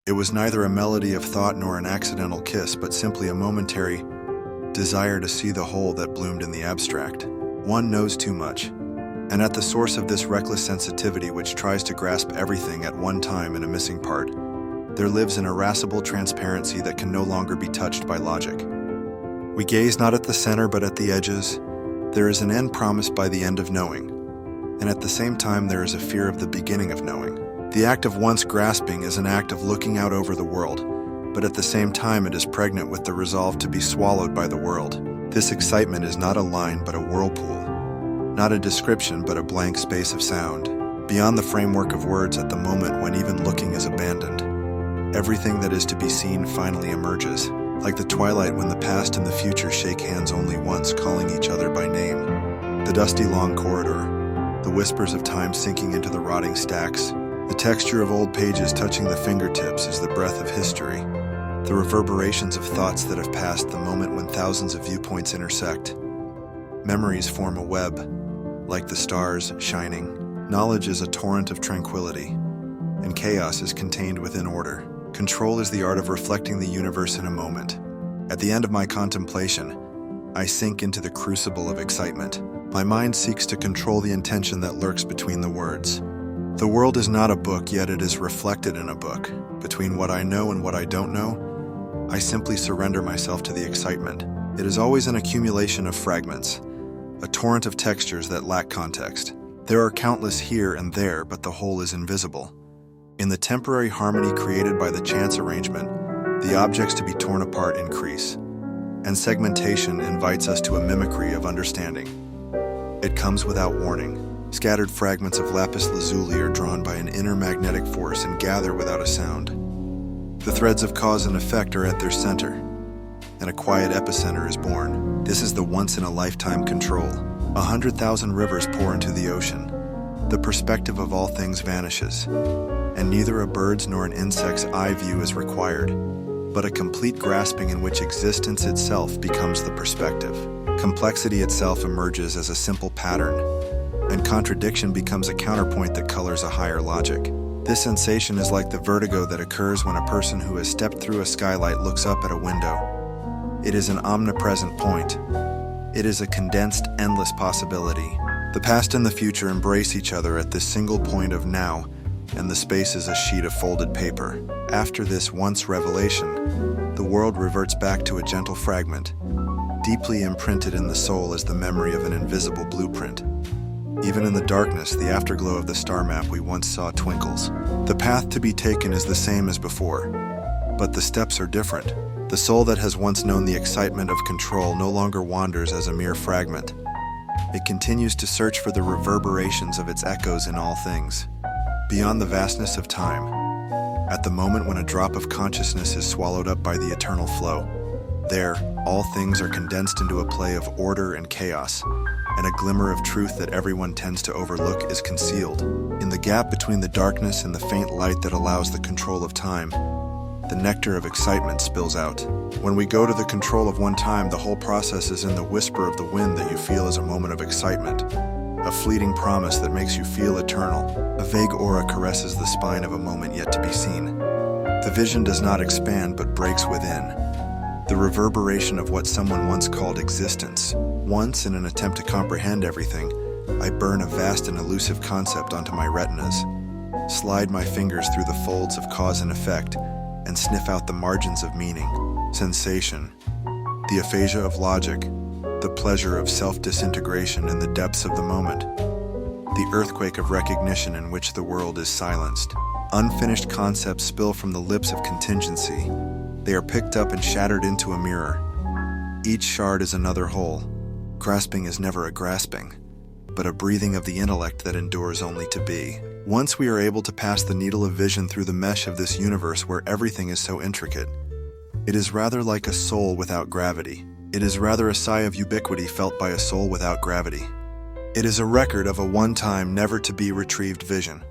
It was neither a melody of thought nor an accidental kiss, but simply a momentary desire to see the whole that bloomed in the abstract. One knows too much, and at the source of this reckless sensitivity which tries to grasp everything at one time in a missing part, there lives an irascible transparency that can no longer be touched by logic. We gaze not at the center but at the edges. There is an end promised by the end of knowing, and at the same time there is a fear of the beginning of knowing. The act of once grasping is an act of looking out over the world, but at the same time it is pregnant with the resolve to be swallowed by the world. This excitement is not a line but a whirlpool, not a description but a blank space of sound, beyond the framework of words at the moment when even looking is abandoned. Everything that is to be seen finally emerges, like the twilight when the past and the future shake hands only once, calling each other by name. The dusty long corridor, the whispers of time sinking into the rotting stacks, the texture of old pages touching the fingertips is the breath of history, the reverberations of thoughts that have passed, the moment when thousands of viewpoints intersect. Memories form a web, like the stars shining. Knowledge is a torrent of tranquility, and chaos is contained within order. Control is the art of reflecting the universe in a moment. At the end of my contemplation, I sink into the crucible of excitement. My mind seeks to control the intention that lurks between the words. The world is not a book, yet it is reflected in a book. Between what I know and what I don't know, I simply surrender myself to the excitement. It is always an accumulation of fragments, a torrent of textures that lack context. There are countless here and there, but the whole is invisible. In the temporary harmony created by the chance arrangement, the objects to be torn apart increase, and segmentation invites us to a mimicry of understanding. It comes without warning. Scattered fragments of lapis lazuli are drawn by an inner magnetic force and gather without a sound. The threads of cause and effect are at their center, and a quiet epicenter is born. This is the once-in-a-lifetime control. 100,000 rivers pour into the ocean. The perspective of all things vanishes, and neither a bird's nor an insect's eye view is required, but a complete grasping in which existence itself becomes the perspective. Complexity itself emerges as a simple pattern, and contradiction becomes a counterpoint that colors a higher logic. This sensation is like the vertigo that occurs when a person who has stepped through a skylight looks up at a window. It is an omnipresent point. It is a condensed, endless possibility. The past and the future embrace each other at this single point of now, and the space is a sheet of folded paper. After this once revelation, the world reverts back to a gentle fragment. Deeply imprinted in the soul is the memory of an invisible blueprint. Even in the darkness, the afterglow of the star map we once saw twinkles. The path to be taken is the same as before, but the steps are different. The soul that has once known the excitement of control no longer wanders as a mere fragment. It continues to search for the reverberations of its echoes in all things, beyond the vastness of time. At the moment when a drop of consciousness is swallowed up by the eternal flow, there, all things are condensed into a play of order and chaos, and a glimmer of truth that everyone tends to overlook is concealed. In the gap between the darkness and the faint light that allows the control of time, the nectar of excitement spills out. When we go to the control of one time, the whole process is in the whisper of the wind that you feel as a moment of excitement, a fleeting promise that makes you feel eternal. A vague aura caresses the spine of a moment yet to be seen. The vision does not expand but breaks within, the reverberation of what someone once called existence. Once, in an attempt to comprehend everything, I burn a vast and elusive concept onto my retinas, slide my fingers through the folds of cause and effect, and sniff out the margins of meaning, sensation, the aphasia of logic, the pleasure of self-disintegration in the depths of the moment, the earthquake of recognition in which the world is silenced. Unfinished concepts spill from the lips of contingency. They are picked up and shattered into a mirror. Each shard is another whole. Grasping is never a grasping, but a breathing of the intellect that endures only to be. Once we are able to pass the needle of vision through the mesh of this universe where everything is so intricate, it is rather like a soul without gravity. It is rather a sigh of ubiquity felt by a soul without gravity. It is a record of a one-time, never-to-be-retrieved vision.